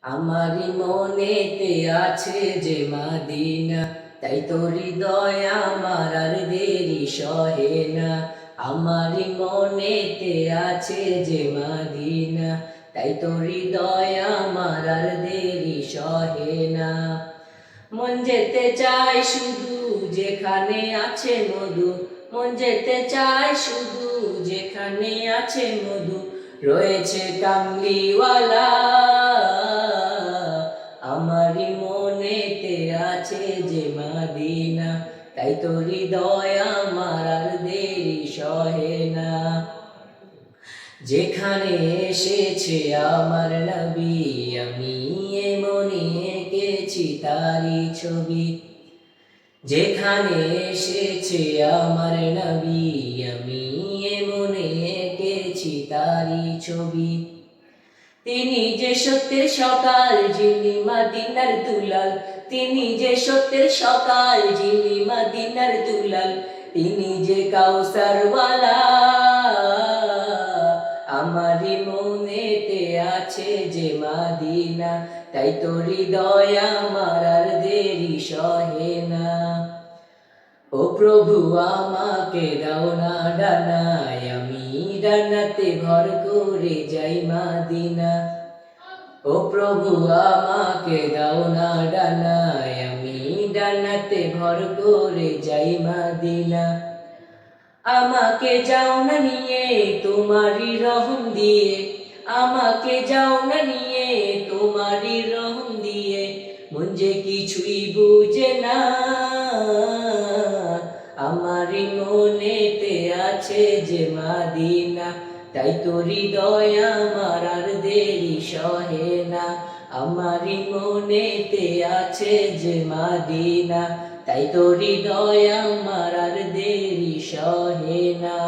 আমারি মনেতে আছে যে মাদিনা, তাই তো হৃদয় আমার আর দেরি সহে না। আমারি মনেতে আছে যে মাদিনা, তাই তো হৃদয় আমার আর দেরি সহে না। মন যেতে চায় শুধু যেখানে আছে মধু, মন যেতে চায় শুধু যেখানে আছে মধু, রয়েছে কামলিওয়ালা। আমারি মনেতে আছে যে মাদিনা, তাই তো হৃদয় আমার আর দেরি সহে না। যেখানে এসেছে আমার নবী, আমি মনে এঁকেছি তারি ছবি। যেখানে এসেছে আমার নবী, আমি মনে এঁকেছি তারি ছবি। তিনি যে সত্যের সকাল, যিনি মদিনার দুলাল। তিনি যে সত্যের সকাল, যিনি মদিনার দুলাল। তিনি যে কাউসারওয়ালা। আমারি মনেতে আছে যে মাদিনা, তাই তো হৃদয় আমার আর দেরি সহে না। ও প্রভু আমাকে দাও না ডানায়, আমি ডানাতে ভর করে যাই মাদিনা। ও প্রভু আমাকে দাও না ডানায়, আমি ডানাতে ভর করে যাই মাদিনা। আমাকে যাও না নিয়ে তোমারি রহম দিয়ে, আমাকে যাও না নিয়ে তোমারি রহম দিয়ে, মন যে কিছুই বুঝে না। আমারি মনেতে আছে যে মাদিনা, তাই তো হৃদয় আমার আর দেরি সহে না। আমারি মনেতে আছে যে মাদিনা, তাই তো হৃদয় আমার আর দেরি সহে না।